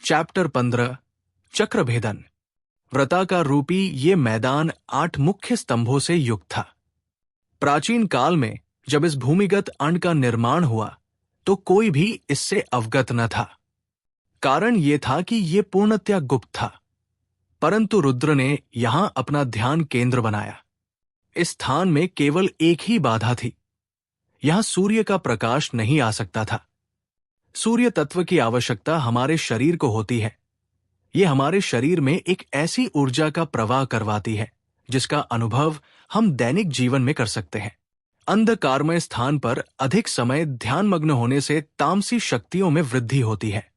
Chapter 15 चक्रभेदन। वृत्ताकार रूपी ये मैदान 8 मुख्य स्तंभों से युक्त था। प्राचीन काल में जब इस भूमिगत अंड का निर्माण हुआ तो कोई भी इससे अवगत न था। कारण ये था कि ये पूर्णतया गुप्त था। परंतु रुद्र ने यहां अपना ध्यान केंद्र बनाया। इस स्थान में केवल एक ही बाधा थी। यहां सूर्य का प्रकाश नहीं आ सकता था। सूर्य तत्व की आवश्यकता हमारे शरीर को होती है। यह हमारे शरीर में एक ऐसी ऊर्जा का प्रवाह करवाती है जिसका अनुभव हम दैनिक जीवन में कर सकते हैं। अंधकारमय स्थान पर अधिक समय ध्यानमग्न होने से तामसी शक्तियों में वृद्धि होती है,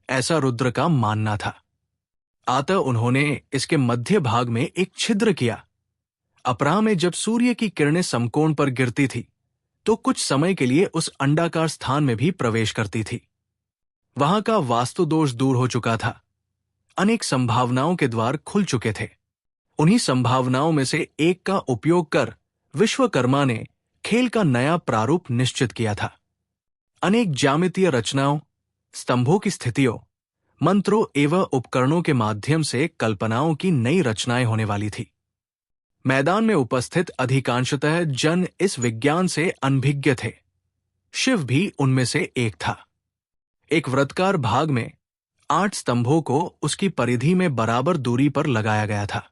ऐसा रुद्र का मानना था। अतः उन्होंने इसके मध्य भाग में एक छिद्र किया। अपराह में जब सूर्य की किरणें समकोण पर गिरती थी तो कुछ समय के लिए उस अंडाकार स्थान में भी प्रवेश करती थी। वहां का वास्तु दोष दूर हो चुका था। अनेक संभावनाओं के द्वार खुल चुके थे। उन्हीं संभावनाओं में से एक का उपयोग कर विश्वकर्मा ने खेल का नया प्रारूप निश्चित किया था। अनेक ज्यामितीय रचनाओं, स्तंभों की स्थितियों, मंत्रों एवं उपकरणों के माध्यम से कल्पनाओं की नई रचनाएं होने वाली थी। मैदान में उपस्थित अधिकांशतः जन इस विज्ञान से अनभिज्ञ थे। शिव भी उनमें से एक था। एक वृत्ताकार भाग में 8 स्तंभों को उसकी परिधि में बराबर दूरी पर लगाया गया था।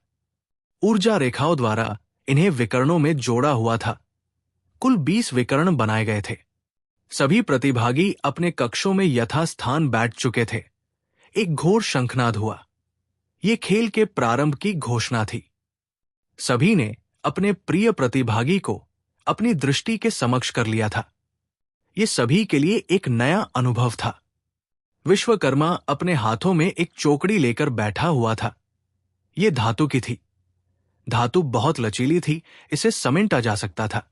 ऊर्जा रेखाओं द्वारा इन्हें विकर्णों में जोड़ा हुआ था। कुल 20 विकर्ण बनाए गए थे। सभी प्रतिभागी अपने कक्षों में यथास्थान बैठ चुके थे। एक घोर शंखनाद हुआ। ये खेल के प्रारंभ की घोषणा थी। सभी ने अपने प्रिय प्रतिभागी को अपनी दृष्टि के समक्ष कर लिया था। ये सभी के लिए एक नया अनुभव था। विश्वकर्मा अपने हाथों में एक चौकड़ी लेकर बैठा हुआ था। ये धातु की थी। धातु बहुत लचीली थी, इसे समेटा जा सकता था।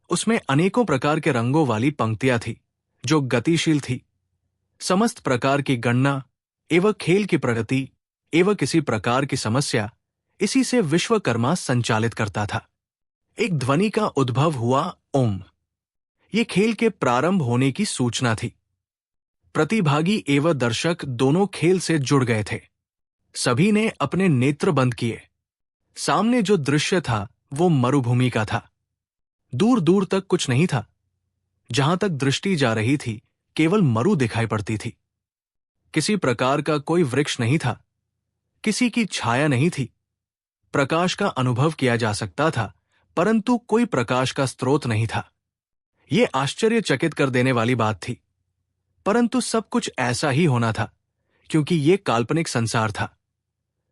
उसमें अनेकों प्रकार के रंगों वाली पंक्तियां थी जो गतिशील थी। समस्त प्रकार की गणना एवं खेल की प्रगति एवं किसी प्रकार की समस्या इसी से विश्वकर्मा संचालित करता था। एक ध्वनि का उद्भव हुआ, ओम। ये खेल के प्रारंभ होने की सूचना थी। प्रतिभागी एवं दर्शक दोनों खेल से जुड़ गए थे। सभी ने अपने नेत्र बंद किए। सामने जो दृश्य था वो मरुभूमि का था। दूर दूर तक कुछ नहीं था। जहां तक दृष्टि जा रही थी केवल मरु दिखाई पड़ती थी। किसी प्रकार का कोई वृक्ष नहीं था। किसी की छाया नहीं थी। प्रकाश का अनुभव किया जा सकता था परंतु कोई प्रकाश का स्रोत नहीं था। यह आश्चर्यचकित कर देने वाली बात थी। परंतु सब कुछ ऐसा ही होना था क्योंकि यह काल्पनिक संसार था।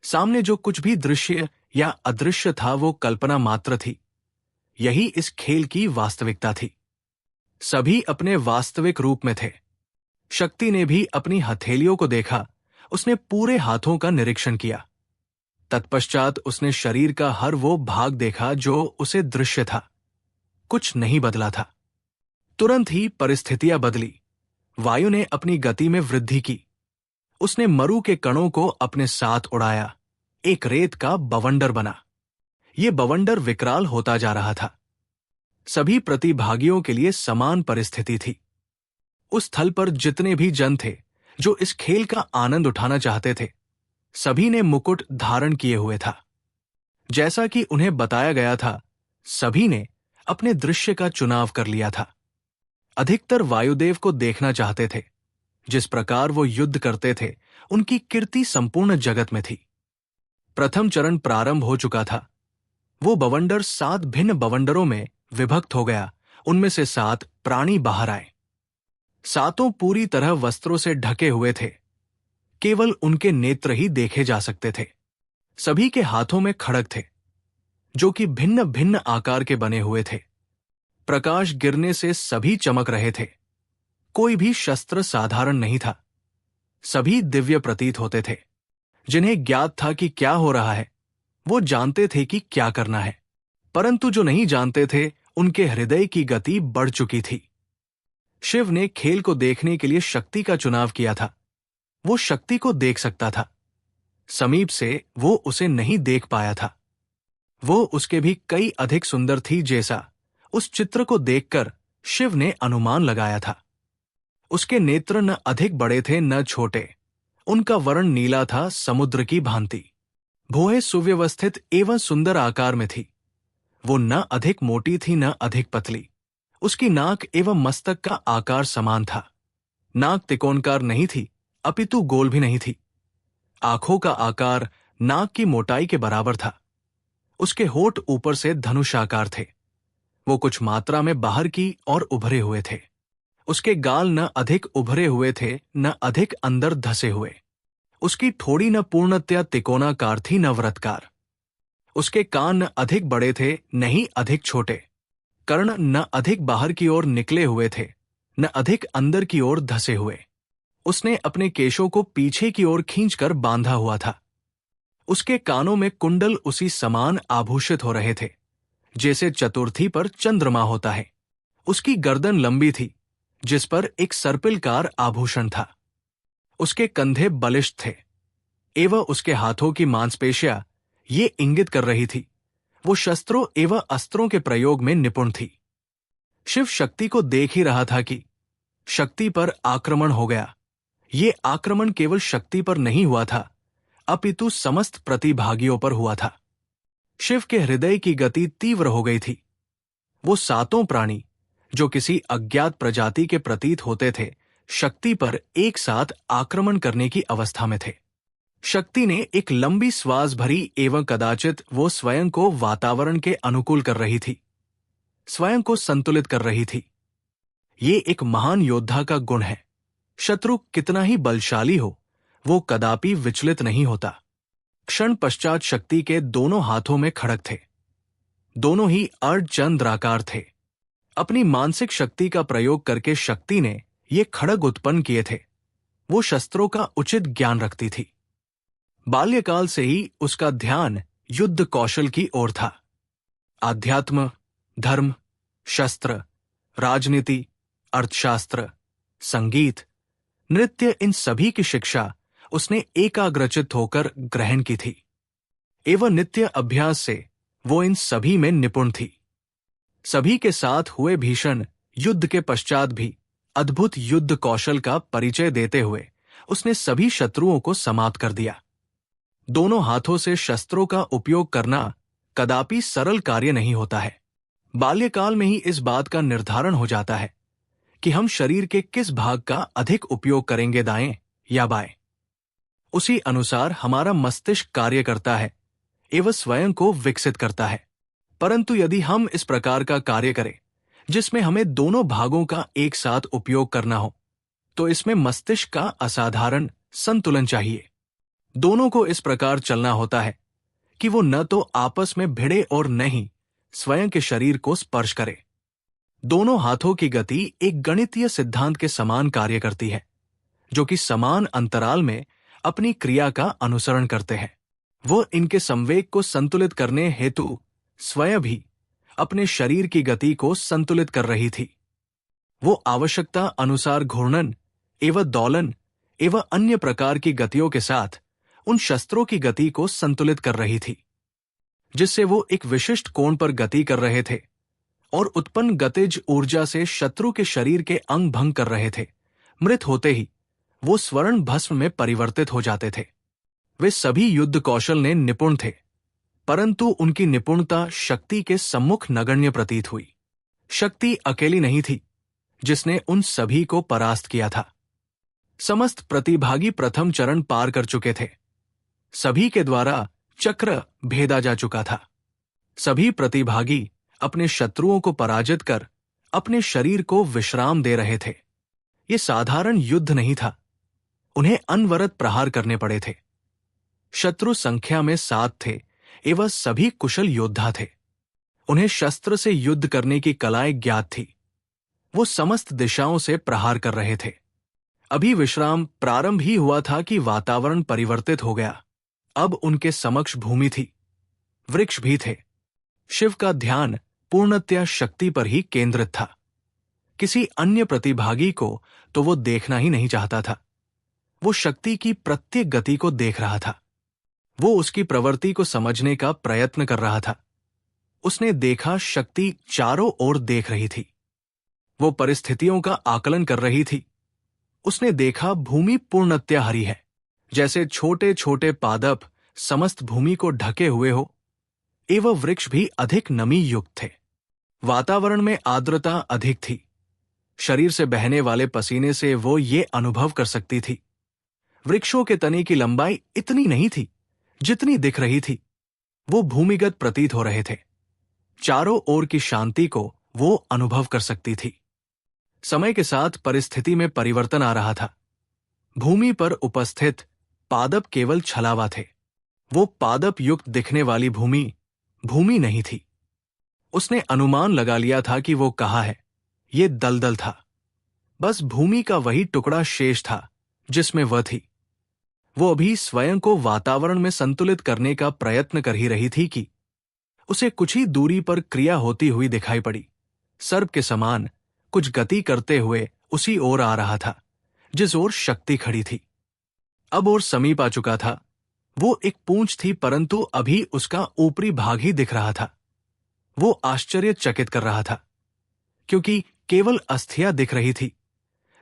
सामने जो कुछ भी दृश्य या अदृश्य था वो कल्पना मात्र थी। यही इस खेल की वास्तविकता थी। सभी अपने वास्तविक रूप में थे। शक्ति ने भी अपनी हथेलियों को देखा। उसने पूरे हाथों का निरीक्षण किया। तत्पश्चात उसने शरीर का हर वो भाग देखा जो उसे दृश्य था। कुछ नहीं बदला था। तुरंत ही परिस्थितियां बदली। वायु ने अपनी गति में वृद्धि की। उसने मरु के कणों को अपने साथ उड़ाया। एक रेत का बवंडर बना। यह बवंडर विकराल होता जा रहा था। सभी प्रतिभागियों के लिए समान परिस्थिति थी। उस स्थल पर जितने भी जन थे जो इस खेल का आनंद उठाना चाहते थे, सभी ने मुकुट धारण किए हुए था। जैसा कि उन्हें बताया गया था, सभी ने अपने दृश्य का चुनाव कर लिया था। अधिकतर वायुदेव को देखना चाहते थे। जिस प्रकार वो युद्ध करते थे उनकी कीर्ति संपूर्ण जगत में थी। प्रथम चरण प्रारंभ हो चुका था। वो बवंडर 7 भिन्न बवंडरों में विभक्त हो गया। उनमें से 7 प्राणी बाहर आए। 7 पूरी तरह वस्त्रों से ढके हुए थे। केवल उनके नेत्र ही देखे जा सकते थे। सभी के हाथों में खड्ग थे जो कि भिन्न भिन्न आकार के बने हुए थे। प्रकाश गिरने से सभी चमक रहे थे। कोई भी शस्त्र साधारण नहीं था। सभी दिव्य प्रतीत होते थे। जिन्हें ज्ञात था कि क्या हो रहा है वो जानते थे कि क्या करना है। परंतु जो नहीं जानते थे उनके हृदय की गति बढ़ चुकी थी। शिव ने खेल को देखने के लिए शक्ति का चुनाव किया था। वो शक्ति को देख सकता था। समीप से वो उसे नहीं देख पाया था। वो उसके भी कई अधिक सुंदर थी जैसा उस चित्र को देखकर शिव ने अनुमान लगाया था। उसके नेत्र न अधिक बड़े थे न छोटे उनका वर्ण नीला था, समुद्र की भांति। भुएं सुव्यवस्थित एवं सुंदर आकार में थी। वो न अधिक मोटी थी न अधिक पतली। उसकी नाक एवं मस्तक का आकार समान था। नाक त्रिकोणाकार नहीं थी, अपितु गोल भी नहीं थी। आंखों का आकार नाक की मोटाई के बराबर था। उसके होंठ ऊपर से धनुषाकार थे। वो कुछ मात्रा में बाहर की और उभरे हुए थे। उसके गाल न अधिक उभरे हुए थे न अधिक अंदर धसे हुए। उसकी ठोड़ी न पूर्णतया तिकोनाकार थी न वृत्तकार। उसके कान न अधिक बड़े थे न ही अधिक छोटे। कर्ण न अधिक बाहर की ओर निकले हुए थे न अधिक अंदर की ओर धसे हुए। उसने अपने केशों को पीछे की ओर खींचकर बांधा हुआ था। उसके कानों में कुंडल उसी समान आभूषित हो रहे थे जैसे चतुर्थी पर चंद्रमा होता है। उसकी गर्दन लंबी थी जिस पर एक सर्पिलकार आभूषण था। उसके कंधे बलिष्ठ थे एवं उसके हाथों की मांसपेशियां ये इंगित कर रही थी वो शस्त्रों एवं अस्त्रों के प्रयोग में निपुण थी। शिव शक्ति को देख ही रहा था कि शक्ति पर आक्रमण हो गया। ये आक्रमण केवल शक्ति पर नहीं हुआ था, अपितु समस्त प्रतिभागियों पर हुआ था। शिव के हृदय की गति तीव्र हो गई थी। वो सातों प्राणी जो किसी अज्ञात प्रजाति के प्रतीत होते थे, शक्ति पर एक साथ आक्रमण करने की अवस्था में थे। शक्ति ने एक लंबी श्वास भरी एवं कदाचित वो स्वयं को वातावरण के अनुकूल कर रही थी, स्वयं को संतुलित कर रही थी। ये एक महान योद्धा का गुण है। शत्रु कितना ही बलशाली हो, वो कदापि विचलित नहीं होता। क्षण पश्चात शक्ति के दोनों हाथों में खड़ग थे। दोनों ही अर्धचंद्राकार थे। अपनी मानसिक शक्ति का प्रयोग करके शक्ति ने ये खड़ग उत्पन्न किए थे। वो शस्त्रों का उचित ज्ञान रखती थी। बाल्यकाल से ही उसका ध्यान युद्ध कौशल की ओर था। आध्यात्म, धर्म, शस्त्र, राजनीति, अर्थशास्त्र, संगीत, नृत्य, इन सभी की शिक्षा उसने एकाग्रचित्त होकर ग्रहण की थी एवं नित्य अभ्यास से वो इन सभी में निपुण थी। सभी के साथ हुए भीषण युद्ध के पश्चात भी अद्भुत युद्ध कौशल का परिचय देते हुए उसने सभी शत्रुओं को समाप्त कर दिया। दोनों हाथों से शस्त्रों का उपयोग करना कदापि सरल कार्य नहीं होता है। बाल्यकाल में ही इस बात का निर्धारण हो जाता है कि हम शरीर के किस भाग का अधिक उपयोग करेंगे, दाएं या बाएं। उसी अनुसार हमारा मस्तिष्क कार्य करता है एवं स्वयं को विकसित करता है। परंतु यदि हम इस प्रकार का कार्य करें जिसमें हमें दोनों भागों का एक साथ उपयोग करना हो, तो इसमें मस्तिष्क का असाधारण संतुलन चाहिए। दोनों को इस प्रकार चलना होता है कि वो न तो आपस में भिड़े और न ही स्वयं के शरीर को स्पर्श करे। दोनों हाथों की गति एक गणितीय सिद्धांत के समान कार्य करती है, जो कि समान अंतराल में अपनी क्रिया का अनुसरण करते हैं। वो इनके संवेग को संतुलित करने हेतु स्वयं भी अपने शरीर की गति को संतुलित कर रही थी। वो आवश्यकता अनुसार घूर्णन एवं दौलन एवं अन्य प्रकार की गतियों के साथ उन शस्त्रों की गति को संतुलित कर रही थी, जिससे वो एक विशिष्ट कोण पर गति कर रहे थे और उत्पन्न गतिज ऊर्जा से शत्रु के शरीर के अंग भंग कर रहे थे। मृत होते ही वो स्वर्ण भस्म में परिवर्तित हो जाते थे। वे सभी युद्ध कौशल ने निपुण थे, परंतु उनकी निपुणता शक्ति के सम्मुख नगण्य प्रतीत हुई। शक्ति अकेली नहीं थी जिसने उन सभी को परास्त किया था। समस्त प्रतिभागी प्रथम चरण पार कर चुके थे। सभी के द्वारा चक्र भेदा जा चुका था। सभी प्रतिभागी अपने शत्रुओं को पराजित कर अपने शरीर को विश्राम दे रहे थे। ये साधारण युद्ध नहीं था, उन्हें अनवरत प्रहार करने पड़े थे। शत्रु संख्या में 7 थे एवं सभी कुशल योद्धा थे। उन्हें शस्त्र से युद्ध करने की कलाएं ज्ञात थी। वो समस्त दिशाओं से प्रहार कर रहे थे। अभी विश्राम प्रारंभ ही हुआ था कि वातावरण परिवर्तित हो गया। अब उनके समक्ष भूमि थी, वृक्ष भी थे। शिव का ध्यान पूर्णतया शक्ति पर ही केंद्रित था। किसी अन्य प्रतिभागी को तो वो देखना ही नहीं चाहता था। वो शक्ति की प्रत्येक गति को देख रहा था। वो उसकी प्रवृत्ति को समझने का प्रयत्न कर रहा था। उसने देखा शक्ति चारों ओर देख रही थी। वो परिस्थितियों का आकलन कर रही थी। उसने देखा भूमि पूर्णतया हरी है। जैसे छोटे छोटे पादप समस्त भूमि को ढके हुए हो, एवं वृक्ष भी अधिक नमी युक्त थे। वातावरण में आर्द्रता अधिक थी। शरीर से बहने वाले पसीने से वो ये अनुभव कर सकती थी। वृक्षों के तने की लंबाई इतनी नहीं थी जितनी दिख रही थी। वो भूमिगत प्रतीत हो रहे थे। चारों ओर की शांति को वो अनुभव कर सकती थी। समय के साथ परिस्थिति में परिवर्तन आ रहा था। भूमि पर उपस्थित पादप केवल छलावा थे। वो पादप युक्त दिखने वाली भूमि भूमि नहीं थी। उसने अनुमान लगा लिया था कि वो कहाँ है। ये दलदल था। बस भूमि का वही टुकड़ा शेष था जिसमें वह थी। वो अभी स्वयं को वातावरण में संतुलित करने का प्रयत्न कर ही रही थी कि उसे कुछ ही दूरी पर क्रिया होती हुई दिखाई पड़ी। सर्प के समान कुछ गति करते हुए उसी ओर आ रहा था जिस ओर शक्ति खड़ी थी। अब और समीप आ चुका था। वो एक पूंछ थी, परंतु अभी उसका ऊपरी भाग ही दिख रहा था। वो आश्चर्यचकित कर रहा था क्योंकि केवल अस्थियां दिख रही थी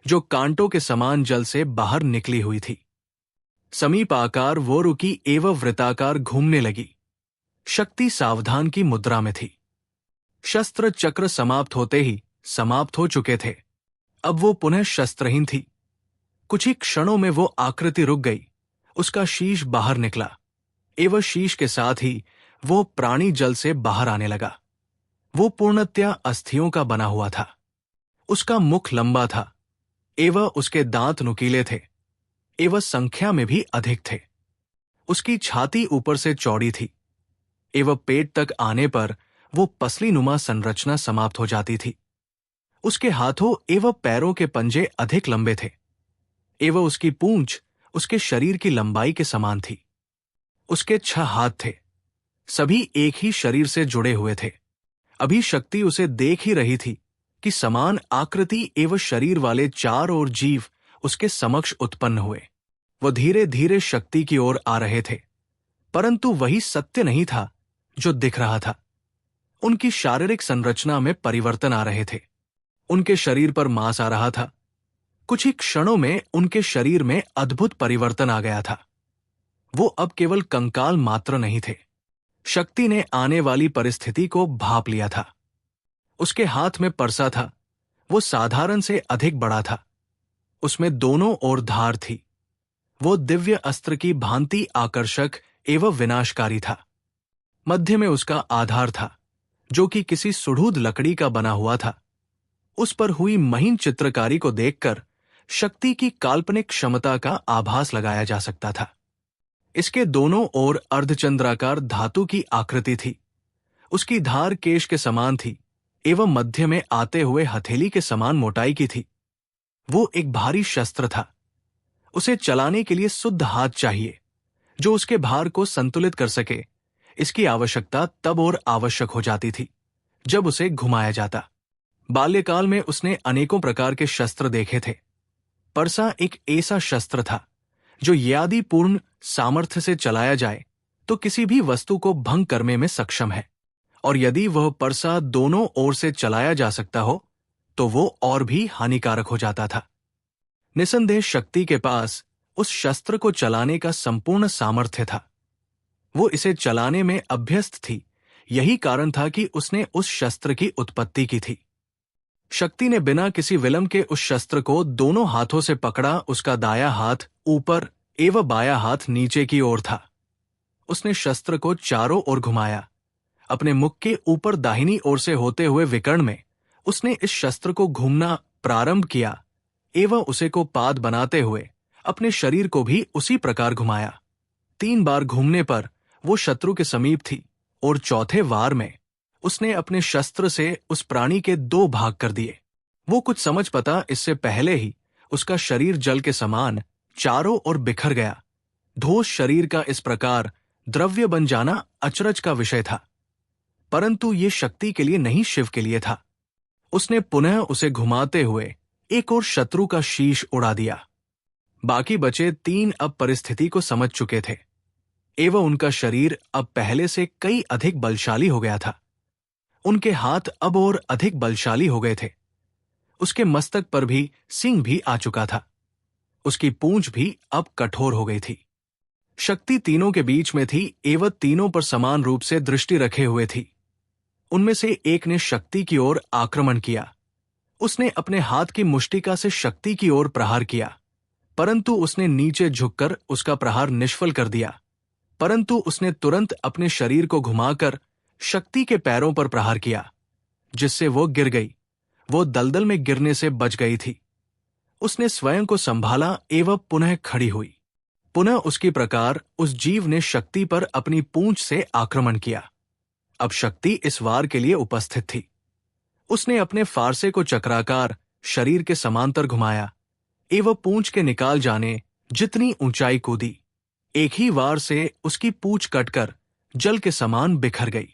जो कांटों के समान जल से बाहर निकली हुई थी। समीप आकार वो रुकी एवं वृत्ताकार घूमने लगी। शक्ति सावधान की मुद्रा में थी। शस्त्र चक्र समाप्त होते ही समाप्त हो चुके थे। अब वो पुनः शस्त्रहीन थी। कुछ ही क्षणों में वो आकृति रुक गई। उसका शीश बाहर निकला एवं शीश के साथ ही वो प्राणी जल से बाहर आने लगा। वो पूर्णतया अस्थियों का बना हुआ था। उसका मुख लंबा था एवं उसके दांत नुकीले थे एवं संख्या में भी अधिक थे। उसकी छाती ऊपर से चौड़ी थी एवं पेट तक आने पर वो पसली नुमा संरचना समाप्त हो जाती थी। उसके हाथों एवं पैरों के पंजे अधिक लंबे थे एवं उसकी पूंछ उसके शरीर की लंबाई के समान थी। उसके 6 हाथ थे। सभी एक ही शरीर से जुड़े हुए थे। अभी शक्ति उसे देख ही रही थी कि समान आकृति एवं शरीर वाले 4 और जीव उसके समक्ष उत्पन्न हुए। वो धीरे धीरे शक्ति की ओर आ रहे थे, परंतु वही सत्य नहीं था जो दिख रहा था। उनकी शारीरिक संरचना में परिवर्तन आ रहे थे। उनके शरीर पर मांस आ रहा था। कुछ ही क्षणों में उनके शरीर में अद्भुत परिवर्तन आ गया था। वो अब केवल कंकाल मात्र नहीं थे। शक्ति ने आने वाली परिस्थिति को भांप लिया था। उसके हाथ में परसा था। वो साधारण से अधिक बड़ा था। उसमें दोनों ओर धार थी। वो दिव्य अस्त्र की भांति आकर्षक एवं विनाशकारी था। मध्य में उसका आधार था जो कि किसी सुढ़ूद लकड़ी का बना हुआ था। उस पर हुई महीन चित्रकारी को देखकर शक्ति की काल्पनिक क्षमता का आभास लगाया जा सकता था। इसके दोनों ओर अर्धचंद्राकार धातु की आकृति थी। उसकी धार केश के समान थी एवं मध्य में आते हुए हथेली के समान मोटाई की थी। वो एक भारी शस्त्र था। उसे चलाने के लिए शुद्ध हाथ चाहिए जो उसके भार को संतुलित कर सके। इसकी आवश्यकता तब और आवश्यक हो जाती थी जब उसे घुमाया जाता। बाल्यकाल में उसने अनेकों प्रकार के शस्त्र देखे थे। परसा एक ऐसा शस्त्र था जो यदि पूर्ण सामर्थ्य से चलाया जाए तो किसी भी वस्तु को भंग करने में सक्षम है, और यदि वह परसा दोनों ओर से चलाया जा सकता हो तो वो और भी हानिकारक हो जाता था। निसंदेह शक्ति के पास उस शस्त्र को चलाने का संपूर्ण सामर्थ्य था। वो इसे चलाने में अभ्यस्त थी। यही कारण था कि उसने उस शस्त्र की उत्पत्ति की थी। शक्ति ने बिना किसी विलंब के उस शस्त्र को दोनों हाथों से पकड़ा। उसका दायां हाथ ऊपर एवं बायां हाथ नीचे की ओर था। उसने शस्त्र को चारों ओर घुमाया। अपने मुख के ऊपर दाहिनी ओर से होते हुए विकर्ण में उसने इस शस्त्र को घूमना प्रारंभ किया एवं उसे को पाद बनाते हुए अपने शरीर को भी उसी प्रकार घुमाया। 3 बार घूमने पर वो शत्रु के समीप थी और चौथे वार में उसने अपने शस्त्र से उस प्राणी के 2 भाग कर दिए। वो कुछ समझ पता इससे पहले ही उसका शरीर जल के समान चारों ओर बिखर गया। धोष शरीर का इस प्रकार द्रव्य बन जाना अचरज का विषय था, परंतु ये शक्ति के लिए नहीं, शिव के लिए था। उसने पुनः उसे घुमाते हुए एक और शत्रु का शीश उड़ा दिया। बाकी बचे 3 अब परिस्थिति को समझ चुके थे एवं उनका शरीर अब पहले से कई अधिक बलशाली हो गया था। उनके हाथ अब और अधिक बलशाली हो गए थे। उसके मस्तक पर भी सिंह भी आ चुका था। उसकी पूंछ भी अब कठोर हो गई थी। शक्ति तीनों के बीच में थी एवं तीनों पर समान रूप से दृष्टि रखे हुए थी। उनमें से एक ने शक्ति की ओर आक्रमण किया। उसने अपने हाथ की मुष्टिका से शक्ति की ओर प्रहार किया, परंतु उसने नीचे झुककर उसका प्रहार निष्फल कर दिया। परंतु उसने तुरंत अपने शरीर को घुमाकर शक्ति के पैरों पर प्रहार किया, जिससे वो गिर गई। वो दलदल में गिरने से बच गई थी। उसने स्वयं को संभाला एवं पुनः खड़ी हुई। पुनः उसकी प्रकार उस जीव ने शक्ति पर अपनी पूंछ से आक्रमण किया। अब शक्ति इस वार के लिए उपस्थित थी। उसने अपने फारसे को चक्राकार शरीर के समांतर घुमाया एवं पूंछ के निकाल जाने जितनी ऊंचाई कूदी। एक ही वार से उसकी पूंछ कटकर जल के समान बिखर गई।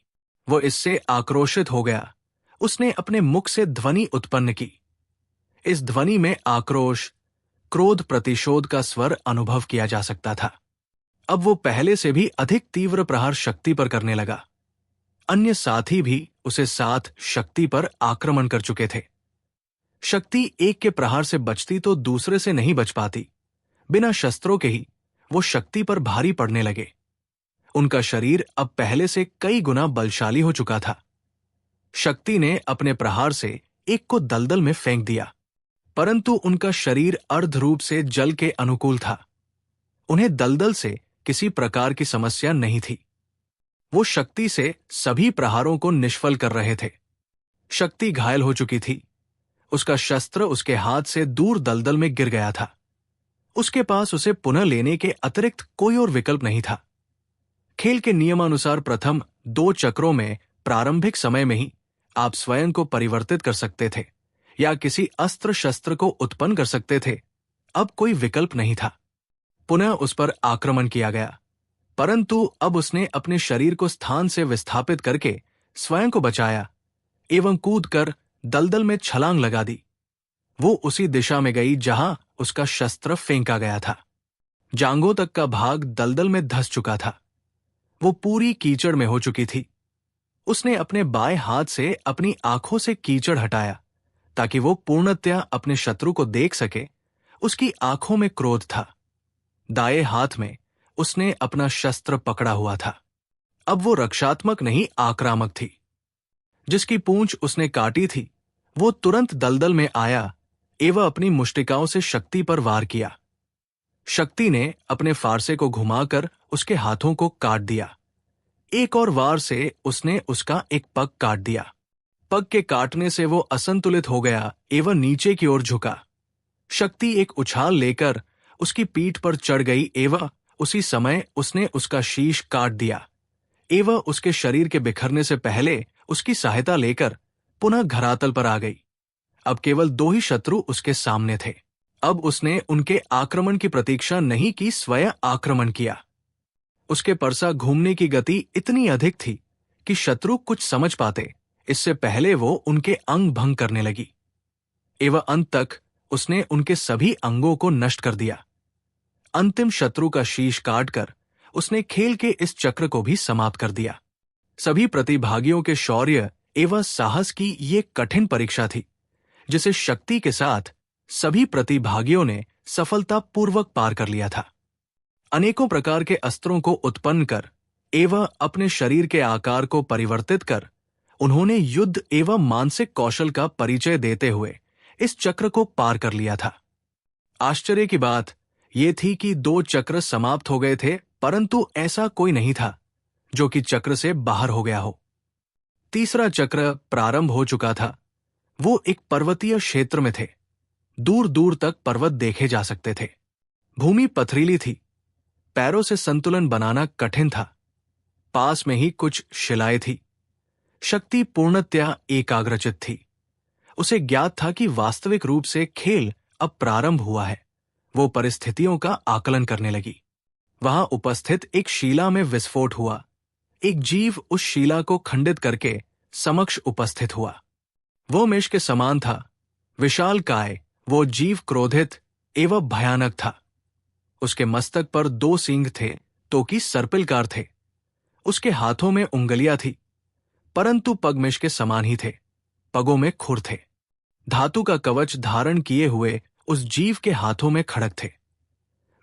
वो इससे आक्रोशित हो गया। उसने अपने मुख से ध्वनि उत्पन्न की। इस ध्वनि में आक्रोश, क्रोध, प्रतिशोध का स्वर अनुभव किया जा सकता था। अब वो पहले से भी अधिक तीव्र प्रहार शक्ति पर करने लगा। अन्य साथी भी उसे साथ शक्ति पर आक्रमण कर चुके थे। शक्ति एक के प्रहार से बचती तो दूसरे से नहीं बच पाती। बिना शस्त्रों के ही वो शक्ति पर भारी पड़ने लगे। उनका शरीर अब पहले से कई गुना बलशाली हो चुका था। शक्ति ने अपने प्रहार से एक को दलदल में फेंक दिया, परंतु उनका शरीर अर्ध रूप से जल के अनुकूल था। उन्हें दलदल से किसी प्रकार की समस्या नहीं थी। वो शक्ति से सभी प्रहारों को निष्फल कर रहे थे। शक्ति घायल हो चुकी थी। उसका शस्त्र उसके हाथ से दूर दलदल में गिर गया था। उसके पास उसे पुनः लेने के अतिरिक्त कोई और विकल्प नहीं था। खेल के नियमानुसार प्रथम 2 चक्रों में प्रारंभिक समय में ही आप स्वयं को परिवर्तित कर सकते थे या किसी अस्त्र शस्त्र को उत्पन्न कर सकते थे। अब कोई विकल्प नहीं था। पुनः उस पर आक्रमण किया गया, परंतु अब उसने अपने शरीर को स्थान से विस्थापित करके स्वयं को बचाया एवं कूदकर दलदल में छलांग लगा दी। वो उसी दिशा में गई जहां उसका शस्त्र फेंका गया था। जांघों तक का भाग दलदल में धंस चुका था। वो पूरी कीचड़ में हो चुकी थी। उसने अपने बाएं हाथ से अपनी आंखों से कीचड़ हटाया ताकि वो पूर्णतया अपने शत्रु को देख सके। उसकी आंखों में क्रोध था। दाएं हाथ में उसने अपना शस्त्र पकड़ा हुआ था। अब वो रक्षात्मक नहीं, आक्रामक थी। जिसकी पूंछ उसने काटी थी वो तुरंत दलदल में आया एवं अपनी मुष्टिकाओं से शक्ति पर वार किया। शक्ति ने अपने फारसे को घुमाकर उसके हाथों को काट दिया। एक और वार से उसने उसका एक पग काट दिया। पग के काटने से वो असंतुलित हो गया एवं नीचे की ओर झुका। शक्ति एक उछाल लेकर उसकी पीठ पर चढ़ गई एवं उसी समय उसने उसका शीश काट दिया एवं उसके शरीर के बिखरने से पहले उसकी सहायता लेकर पुनः धरातल पर आ गई। अब केवल 2 ही शत्रु उसके सामने थे। अब उसने उनके आक्रमण की प्रतीक्षा नहीं की, स्वयं आक्रमण किया। उसके परसा घूमने की गति इतनी अधिक थी कि शत्रु कुछ समझ पाते इससे पहले वो उनके अंग भंग करने लगी एवं अंत तक उसने उनके सभी अंगों को नष्ट कर दिया। अंतिम शत्रु का शीश काटकर उसने खेल के इस चक्र को भी समाप्त कर दिया। सभी प्रतिभागियों के शौर्य एवं साहस की ये कठिन परीक्षा थी, जिसे शक्ति के साथ सभी प्रतिभागियों ने सफलतापूर्वक पार कर लिया था। अनेकों प्रकार के अस्त्रों को उत्पन्न कर एवं अपने शरीर के आकार को परिवर्तित कर उन्होंने युद्ध एवं मानसिक कौशल का परिचय देते हुए इस चक्र को पार कर लिया था। आश्चर्य की बात यह थी कि 2 चक्र समाप्त हो गए थे, परंतु ऐसा कोई नहीं था जो कि चक्र से बाहर हो गया हो। तीसरा चक्र प्रारंभ हो चुका था। वो एक पर्वतीय क्षेत्र में थे। दूर दूर तक पर्वत देखे जा सकते थे। भूमि पथरीली थी। पैरों से संतुलन बनाना कठिन था। पास में ही कुछ शिलाएं थी। शक्ति पूर्णतया एकाग्रचित थी। उसे ज्ञात था कि वास्तविक रूप से खेल अब प्रारंभ हुआ है। वो परिस्थितियों का आकलन करने लगी। वहां उपस्थित एक शिला में विस्फोट हुआ। एक जीव उस शिला को खंडित करके समक्ष उपस्थित हुआ। वो मेष के समान था। विशाल काय वो जीव क्रोधित एवं भयानक था। उसके मस्तक पर 2 सींग थे तो कि सर्पिलकार थे। उसके हाथों में उंगलियां थी, परंतु पग मेष के समान ही थे। पगों में खुर थे। धातु का कवच धारण किए हुए उस जीव के हाथों में खड़ग थे।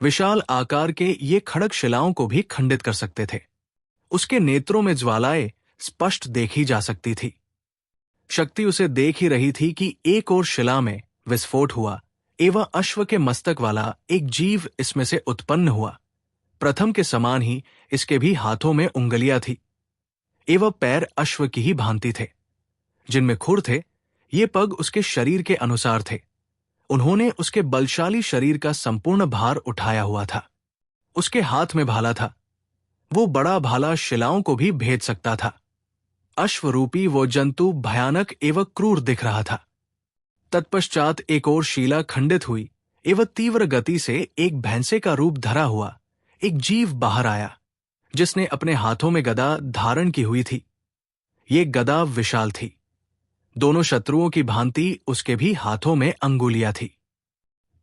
विशाल आकार के ये खड़क शिलाओं को भी खंडित कर सकते थे। उसके नेत्रों में ज्वालाएं स्पष्ट देखी जा सकती थी। शक्ति उसे देख ही रही थी कि एक और शिला में विस्फोट हुआ एवं अश्व के मस्तक वाला एक जीव इसमें से उत्पन्न हुआ। प्रथम के समान ही इसके भी हाथों में उंगलियां थी एवं पैर अश्व की ही भांति थे। जिनमें खुर थे, ये पग उसके शरीर के अनुसार थे। उन्होंने उसके बलशाली शरीर का संपूर्ण भार उठाया हुआ था। उसके हाथ में भाला था। वो बड़ा भाला शिलाओं को भी भेद सकता था। अश्वरूपी वो जंतु भयानक एवं क्रूर दिख रहा था। तत्पश्चात एक और शिला खंडित हुई एवं तीव्र गति से एक भैंसे का रूप धरा हुआ एक जीव बाहर आया, जिसने अपने हाथों में गदा धारण की हुई थी। ये गदा विशाल थी। दोनों शत्रुओं की भांति उसके भी हाथों में अंगुलियां थी,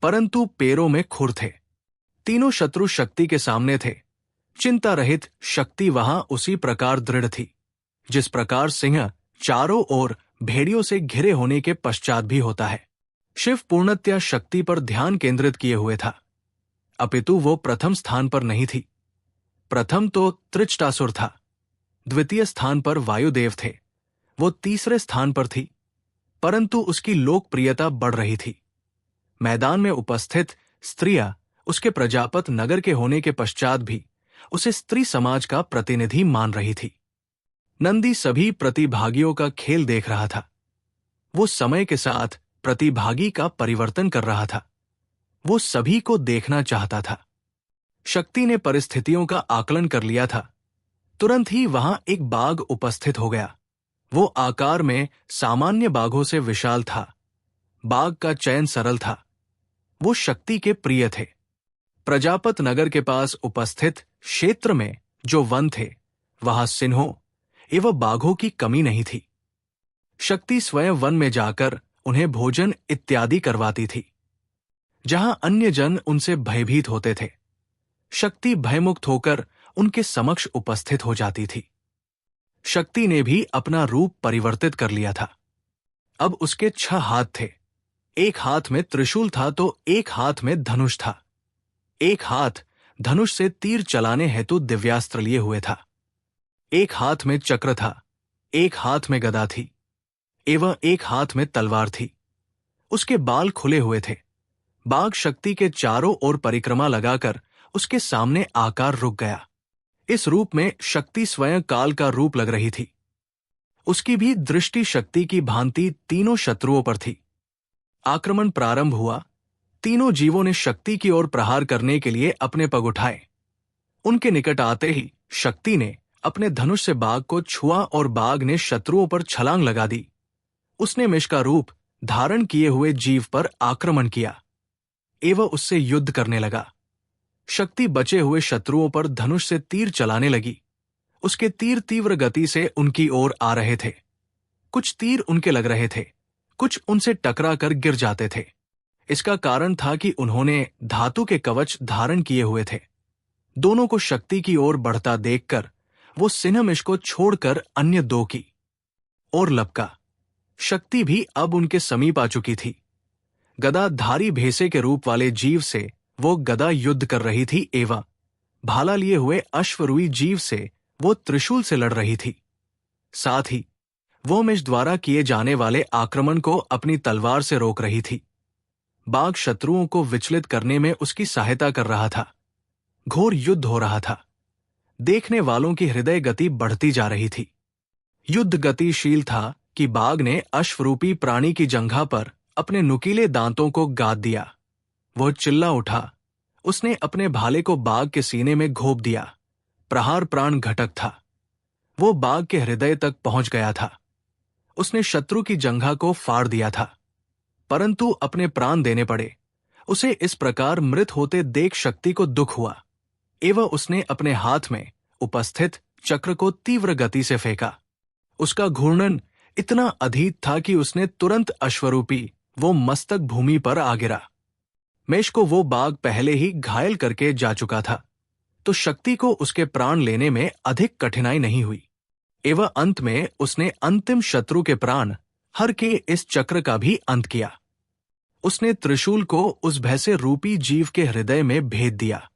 परंतु पैरों में खुर थे। तीनों शत्रु शक्ति के सामने थे। चिंता रहित शक्ति वहां उसी प्रकार दृढ़ थी, जिस प्रकार सिंह चारों ओर भेड़ियों से घिरे होने के पश्चात भी होता है। शिव पूर्णतया शक्ति पर ध्यान केंद्रित किए हुए था, अपितु वो प्रथम स्थान पर नहीं थी। प्रथम तो त्रिचटासुर था, द्वितीय स्थान पर वायुदेव थे, वो तीसरे स्थान पर थी, परंतु उसकी लोकप्रियता बढ़ रही थी। मैदान में उपस्थित स्त्रियां उसके प्रजापत नगर के होने के पश्चात भी उसे स्त्री समाज का प्रतिनिधि मान रही थी। नंदी सभी प्रतिभागियों का खेल देख रहा था। वो समय के साथ प्रतिभागी का परिवर्तन कर रहा था। वो सभी को देखना चाहता था। शक्ति ने परिस्थितियों का आकलन कर लिया था। तुरंत ही वहां एक बाघ उपस्थित हो गया। वो आकार में सामान्य बाघों से विशाल था। बाघ का चयन सरल था। वो शक्ति के प्रिय थे। प्रजापत नगर के पास उपस्थित क्षेत्र में जो वन थे, वहां सिंहों एवं बाघों की कमी नहीं थी। शक्ति स्वयं वन में जाकर उन्हें भोजन इत्यादि करवाती थी। जहां अन्य जन उनसे भयभीत होते थे, शक्ति भयमुक्त होकर उनके समक्ष उपस्थित हो जाती थी। शक्ति ने भी अपना रूप परिवर्तित कर लिया था। अब उसके 6 हाथ थे। एक हाथ में त्रिशूल था तो एक हाथ में धनुष था। एक हाथ धनुष से तीर चलाने हेतु दिव्यास्त्र लिए हुए था। एक हाथ में चक्र था, एक हाथ में गदा थी एवं एक हाथ में तलवार थी। उसके बाल खुले हुए थे। बाघ शक्ति के चारों ओर परिक्रमा लगाकर उसके सामने आकार रुक गया। इस रूप में शक्ति स्वयं काल का रूप लग रही थी। उसकी भी दृष्टि शक्ति की भांति तीनों शत्रुओं पर थी। आक्रमण प्रारंभ हुआ। तीनों जीवों ने शक्ति की ओर प्रहार करने के लिए अपने पग उठाए। उनके निकट आते ही शक्ति ने अपने धनुष से बाघ को छुआ और बाघ ने शत्रुओं पर छलांग लगा दी। उसने मेष का रूप धारण किए हुए जीव पर आक्रमण किया एवं उससे युद्ध करने लगा। शक्ति बचे हुए शत्रुओं पर धनुष से तीर चलाने लगी। उसके तीर तीव्र गति से उनकी ओर आ रहे थे। कुछ तीर उनके लग रहे थे, कुछ उनसे टकरा कर गिर जाते थे। इसका कारण था कि उन्होंने धातु के कवच धारण किए हुए थे। दोनों को शक्ति की ओर बढ़ता देखकर वो सिंहमिष को छोड़कर अन्य 2 की ओर लपका। शक्ति भी अब उनके समीप आ चुकी थी। गदाधारी भेसे के रूप वाले जीव से वो गदा युद्ध कर रही थी एवं भाला लिए हुए अश्वरूपी जीव से वो त्रिशूल से लड़ रही थी। साथ ही वो मिष द्वारा किए जाने वाले आक्रमण को अपनी तलवार से रोक रही थी। बाघ शत्रुओं को विचलित करने में उसकी सहायता कर रहा था। घोर युद्ध हो रहा था। देखने वालों की हृदय गति बढ़ती जा रही थी। युद्ध गतिशील था कि बाघ ने अश्वरूपी प्राणी की जंघा पर अपने नुकीले दांतों को गाद दिया। वह चिल्ला उठा। उसने अपने भाले को बाघ के सीने में घोंप दिया। प्रहार प्राण घटक था। वो बाघ के हृदय तक पहुंच गया था। उसने शत्रु की जंघा को फाड़ दिया था, परंतु अपने प्राण देने पड़े। उसे इस प्रकार मृत होते देख शक्ति को दुख हुआ एवं उसने अपने हाथ में उपस्थित चक्र को तीव्र गति से फेंका। उसका घूर्णन इतना अधीत था कि उसने तुरंत अश्वरूपी वो मस्तक भूमि पर आ गिरा। मेष को वो बाघ पहले ही घायल करके जा चुका था, तो शक्ति को उसके प्राण लेने में अधिक कठिनाई नहीं हुई एवं अंत में उसने अंतिम शत्रु के प्राण हर के इस चक्र का भी अंत किया। उसने त्रिशूल को उस भैंसे रूपी जीव के हृदय में भेद दिया,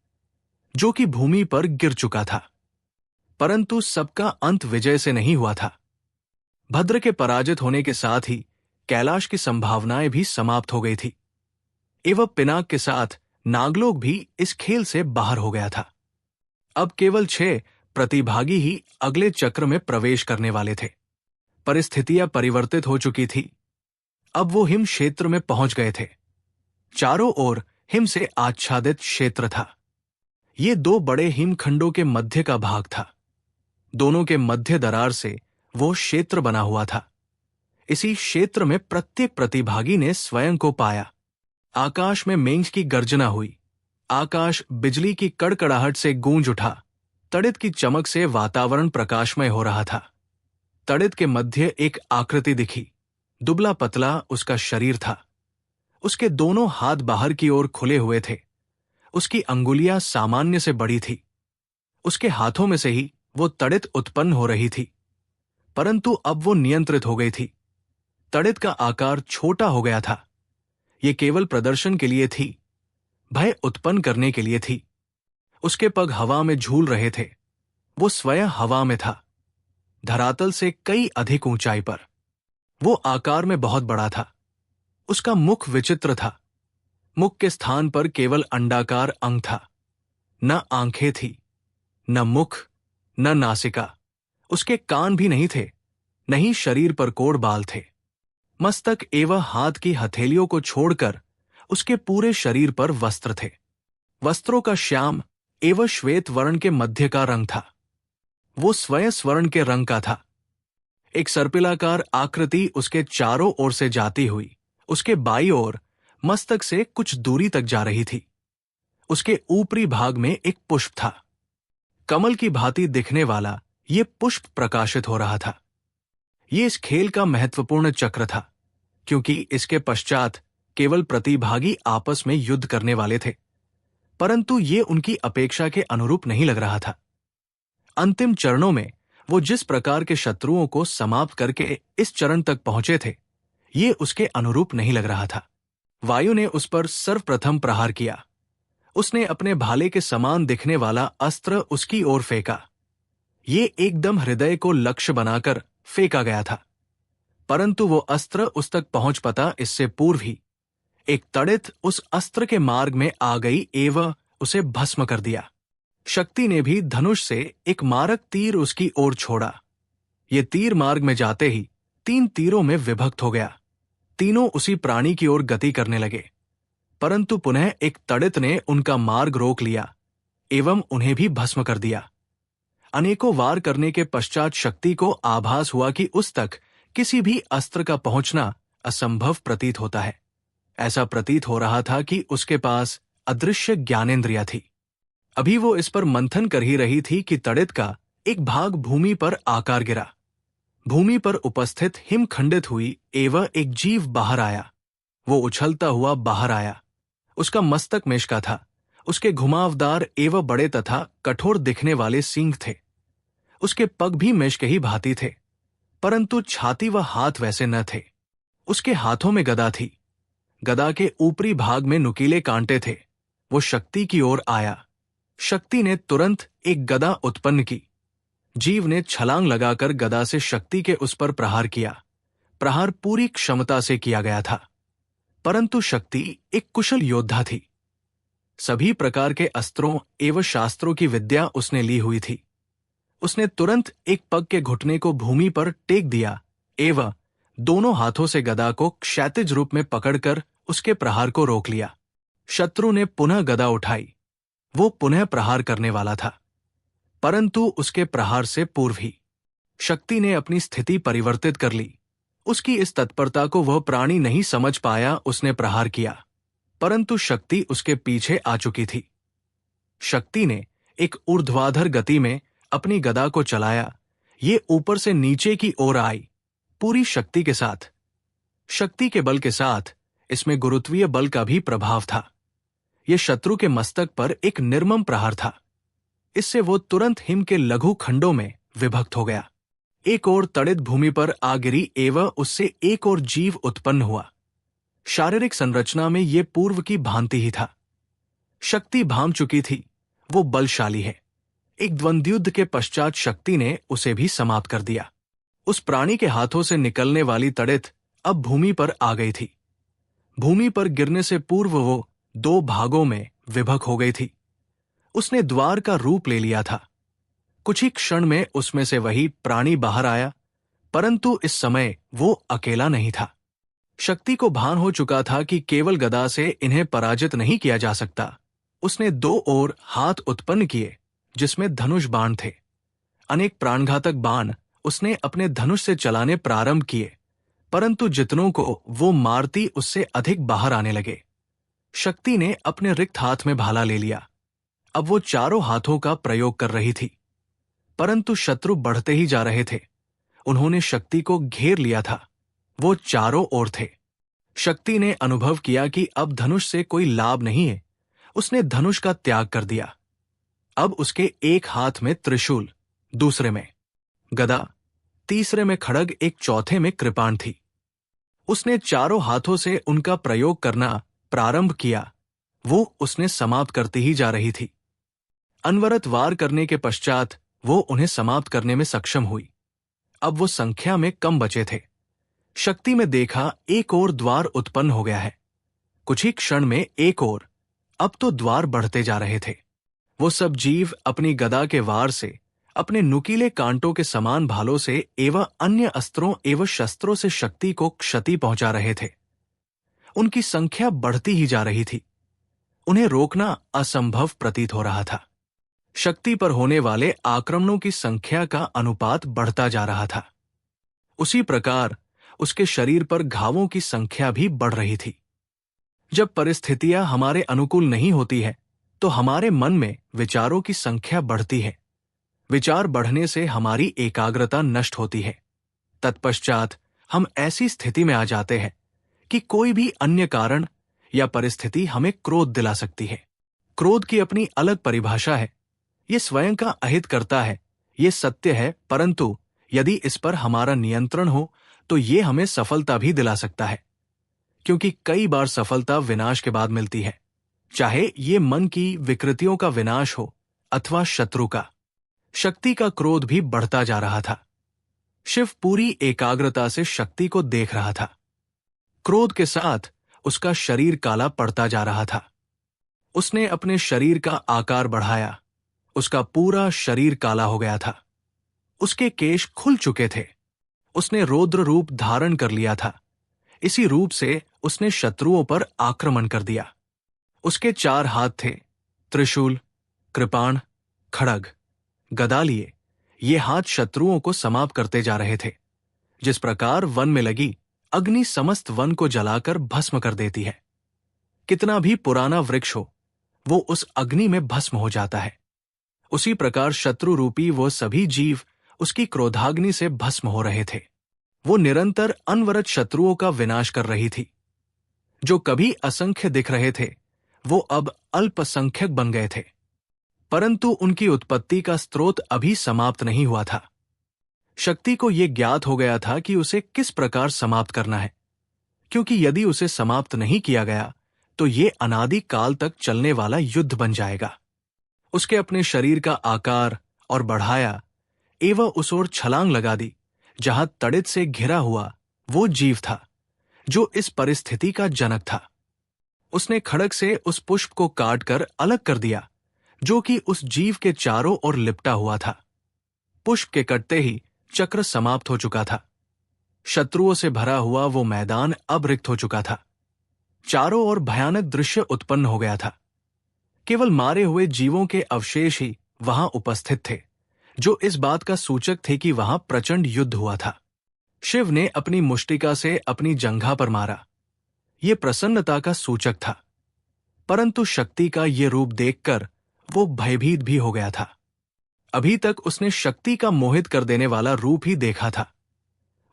जो कि भूमि पर गिर चुका था। परंतु सबका अंत विजय से नहीं हुआ था। भद्र के पराजित होने के साथ ही कैलाश की संभावनाएं भी समाप्त हो गई थी एवं पिनाक के साथ नागलोक भी इस खेल से बाहर हो गया था। अब केवल 6 प्रतिभागी ही अगले चक्र में प्रवेश करने वाले थे। परिस्थितियां परिवर्तित हो चुकी थी। अब वो हिम क्षेत्र में पहुंच गए थे। चारों ओर हिम से आच्छादित क्षेत्र था। ये 2 बड़े हिमखंडों के मध्य का भाग था। दोनों के मध्य दरार से वो क्षेत्र बना हुआ था। इसी क्षेत्र में प्रत्येक प्रतिभागी ने स्वयं को पाया। आकाश में मेंढ की गर्जना हुई। आकाश बिजली की कड़कड़ाहट से गूंज उठा। तड़ित की चमक से वातावरण प्रकाशमय हो रहा था। तड़ित के मध्य एक आकृति दिखी। दुबला पतला उसका शरीर था। उसके दोनों हाथ बाहर की ओर खुले हुए थे। उसकी अंगुलियां सामान्य से बड़ी थी। उसके हाथों में से ही वो तड़ित उत्पन्न हो रही थी, परंतु अब वो नियंत्रित हो गई थी। तड़ित का आकार छोटा हो गया था। ये केवल प्रदर्शन के लिए थी, भय उत्पन्न करने के लिए थी। उसके पग हवा में झूल रहे थे। वो स्वयं हवा में था, धरातल से कई अधिक ऊंचाई पर। वो आकार में बहुत बड़ा था। उसका मुख विचित्र था। मुख के स्थान पर केवल अंडाकार अंग था। न आंखें थी, न मुख, न नासिका। उसके कान भी नहीं थे, नहीं शरीर पर कोड़ बाल थे। मस्तक एवं हाथ की हथेलियों को छोड़कर उसके पूरे शरीर पर वस्त्र थे। वस्त्रों का श्याम एवं श्वेत वर्ण के मध्य का रंग था। वो स्वयं स्वर्ण के रंग का था। एक सर्पिलाकार आकृति उसके चारों ओर से जाती हुई उसके बाईं ओर मस्तक से कुछ दूरी तक जा रही थी। उसके ऊपरी भाग में एक पुष्प था। कमल की भांति दिखने वाला ये पुष्प प्रकाशित हो रहा था। ये इस खेल का महत्वपूर्ण चक्र था, क्योंकि इसके पश्चात केवल प्रतिभागी आपस में युद्ध करने वाले थे, परंतु ये उनकी अपेक्षा के अनुरूप नहीं लग रहा था। अंतिम चरणों में वो जिस प्रकार के शत्रुओं को समाप्त करके इस चरण तक पहुंचे थे, ये उसके अनुरूप नहीं लग रहा था। वायु ने उस पर सर्वप्रथम प्रहार किया। उसने अपने भाले के समान दिखने वाला अस्त्र उसकी ओर फेंका। ये एकदम हृदय को लक्ष्य बनाकर फेंका गया था, परंतु वो अस्त्र उस तक पहुंच पाता इससे पूर्व ही एक तड़ित उस अस्त्र के मार्ग में आ गई एवं उसे भस्म कर दिया। शक्ति ने भी धनुष से एक मारक तीर उसकी ओर छोड़ा। ये तीर मार्ग में जाते ही 3 तीरों में विभक्त हो गया। तीनों उसी प्राणी की ओर गति करने लगे, परंतु पुनः एक तड़ित ने उनका मार्ग रोक लिया एवं उन्हें भी भस्म कर दिया। अनेकों वार करने के पश्चात शक्ति को आभास हुआ कि उस तक किसी भी अस्त्र का पहुंचना असंभव प्रतीत होता है। ऐसा प्रतीत हो रहा था कि उसके पास अदृश्य ज्ञानेंद्रिया थी। अभी वो इस पर मंथन कर ही रही थी कि तड़ित का एक भाग भूमि पर आकार गिरा। भूमि पर उपस्थित हिम खंडित हुई एवं एक जीव बाहर आया। वो उछलता हुआ बाहर आया। उसका मस्तक मेष का था। उसके घुमावदार एवं बड़े तथा कठोर दिखने वाले सींग थे। उसके पग भी मेष के ही भांति थे, परंतु छाती व हाथ वैसे न थे। उसके हाथों में गदा थी। गदा के ऊपरी भाग में नुकीले कांटे थे। वो शक्ति की ओर आया। शक्ति ने तुरंत एक गदा उत्पन्न की। जीव ने छलांग लगाकर गदा से शक्ति के उस पर प्रहार किया। प्रहार पूरी क्षमता से किया गया था, परंतु शक्ति एक कुशल योद्धा थी। सभी प्रकार के अस्त्रों एवं शास्त्रों की विद्या उसने ली हुई थी। उसने तुरंत एक पग के घुटने को भूमि पर टेक दिया एवं दोनों हाथों से गदा को क्षैतिज रूप में पकड़कर उसके प्रहार को रोक लिया। शत्रु ने पुनः गदा उठाई। वो पुनः प्रहार करने वाला था, परंतु उसके प्रहार से पूर्व ही शक्ति ने अपनी स्थिति परिवर्तित कर ली। उसकी इस तत्परता को वह प्राणी नहीं समझ पाया। उसने प्रहार किया, परंतु शक्ति उसके पीछे आ चुकी थी। शक्ति ने एक ऊर्ध्वाधर गति में अपनी गदा को चलाया। ये ऊपर से नीचे की ओर आई, पूरी शक्ति के साथ। शक्ति के बल के साथ इसमें गुरुत्वीय बल का भी प्रभाव था। यह शत्रु के मस्तक पर एक निर्मम प्रहार था। इससे वो तुरंत हिम के लघु खंडों में विभक्त हो गया। एक ओर तड़ित भूमि पर आ गिरी एवं उससे एक और जीव उत्पन्न हुआ। शारीरिक संरचना में ये पूर्व की भांति ही था। शक्ति भाम चुकी थी, वो बलशाली है। एक द्वंद्वयुद्ध के पश्चात शक्ति ने उसे भी समाप्त कर दिया। उस प्राणी के हाथों से निकलने वाली तड़ित अब भूमि पर आ गई थी। भूमि पर गिरने से पूर्व वो 2 भागों में विभक्त हो गई थी। उसने द्वार का रूप ले लिया था। कुछ ही क्षण में उसमें से वही प्राणी बाहर आया, परंतु इस समय वो अकेला नहीं था। शक्ति को भान हो चुका था कि केवल गदा से इन्हें पराजित नहीं किया जा सकता। उसने 2 ओर हाथ उत्पन्न किए जिसमें धनुष बाण थे। अनेक प्राणघातक बाण उसने अपने धनुष से चलाने प्रारंभ किए, परंतु जितनों को वो मारती उससे अधिक बाहर आने लगे। शक्ति ने अपने रिक्त हाथ में भाला ले लिया। अब वो चारों हाथों का प्रयोग कर रही थी, परंतु शत्रु बढ़ते ही जा रहे थे। उन्होंने शक्ति को घेर लिया था। वो चारों ओर थे। शक्ति ने अनुभव किया कि अब धनुष से कोई लाभ नहीं है। उसने धनुष का त्याग कर दिया। अब उसके एक हाथ में त्रिशूल, दूसरे में गदा, तीसरे में खड्ग, एक चौथे में कृपाण थी। उसने चारों हाथों से उनका प्रयोग करना प्रारंभ किया। वो उसने समाप्त करती ही जा रही थी। अनवरत वार करने के पश्चात वो उन्हें समाप्त करने में सक्षम हुई। अब वो संख्या में कम बचे थे। शक्ति में देखा एक और द्वार उत्पन्न हो गया है। कुछ ही क्षण में एक और, अब तो द्वार बढ़ते जा रहे थे। वो सब जीव अपनी गदा के वार से, अपने नुकीले कांटों के समान भालों से एवं अन्य अस्त्रों एवं शस्त्रों से शक्ति को क्षति पहुंचा रहे थे। उनकी संख्या बढ़ती ही जा रही थी। उन्हें रोकना असंभव प्रतीत हो रहा था। शक्ति पर होने वाले आक्रमणों की संख्या का अनुपात बढ़ता जा रहा था। उसी प्रकार उसके शरीर पर घावों की संख्या भी बढ़ रही थी। जब परिस्थितियां हमारे अनुकूल नहीं होती है, तो हमारे मन में विचारों की संख्या बढ़ती है। विचार बढ़ने से हमारी एकाग्रता नष्ट होती है। तत्पश्चात हम ऐसी स्थिति में आ जाते हैं कि कोई भी अन्य कारण या परिस्थिति हमें क्रोध दिला सकती है। क्रोध की अपनी अलग परिभाषा है। ये स्वयं का अहित करता है, ये सत्य है, परंतु यदि इस पर हमारा नियंत्रण हो तो ये हमें सफलता भी दिला सकता है, क्योंकि कई बार सफलता विनाश के बाद मिलती है, चाहे ये मन की विकृतियों का विनाश हो अथवा शत्रु का। शक्ति का क्रोध भी बढ़ता जा रहा था। शिव पूरी एकाग्रता से शक्ति को देख रहा था। क्रोध के साथ उसका शरीर काला पड़ता जा रहा था। उसने अपने शरीर का आकार बढ़ाया। उसका पूरा शरीर काला हो गया था। उसके केश खुल चुके थे। उसने रौद्र रूप धारण कर लिया था। इसी रूप से उसने शत्रुओं पर आक्रमण कर दिया। उसके 4 हाथ थे, त्रिशूल, कृपाण, खड्ग, गदा लिए। ये हाथ शत्रुओं को समाप्त करते जा रहे थे। जिस प्रकार वन में लगी अग्नि समस्त वन को जलाकर भस्म कर देती है। कितना भी पुराना वृक्ष हो, वो उस अग्नि में भस्म हो जाता है। उसी प्रकार शत्रु रूपी वो सभी जीव उसकी क्रोधाग्नि से भस्म हो रहे थे। वो निरंतर अनवरत शत्रुओं का विनाश कर रही थी। जो कभी असंख्य दिख रहे थे, वो अब अल्पसंख्यक बन गए थे, परंतु उनकी उत्पत्ति का स्रोत अभी समाप्त नहीं हुआ था। शक्ति को यह ज्ञात हो गया था कि उसे किस प्रकार समाप्त करना है, क्योंकि यदि उसे समाप्त नहीं किया गया तो ये अनादि काल तक चलने वाला युद्ध बन जाएगा। उसके अपने शरीर का आकार और बढ़ाया एवं उस ओर छलांग लगा दी जहां तड़ित से घिरा हुआ वो जीव था जो इस परिस्थिति का जनक था। उसने खड्ग से उस पुष्प को काटकर अलग कर दिया जो कि उस जीव के चारों ओर लिपटा हुआ था। पुष्प के कटते ही चक्र समाप्त हो चुका था। शत्रुओं से भरा हुआ वो मैदान अब रिक्त हो चुका था। चारों ओर भयानक दृश्य उत्पन्न हो गया था। केवल मारे हुए जीवों के अवशेष ही वहां उपस्थित थे, जो इस बात का सूचक थे कि वहां प्रचंड युद्ध हुआ था। शिव ने अपनी मुष्टिका से अपनी जंघा पर मारा। ये प्रसन्नता का सूचक था, परंतु शक्ति का ये रूप देखकर वो भयभीत भी हो गया था। अभी तक उसने शक्ति का मोहित कर देने वाला रूप ही देखा था।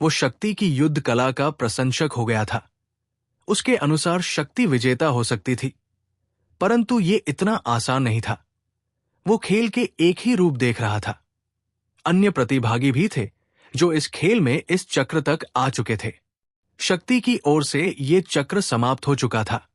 वो शक्ति की युद्ध कला का प्रशंसक हो गया था। उसके अनुसार शक्ति विजेता हो सकती थी, परंतु ये इतना आसान नहीं था। वो खेल के एक ही रूप देख रहा था। अन्य प्रतिभागी भी थे जो इस खेल में इस चक्र तक आ चुके थे। शक्ति की ओर से ये चक्र समाप्त हो चुका था।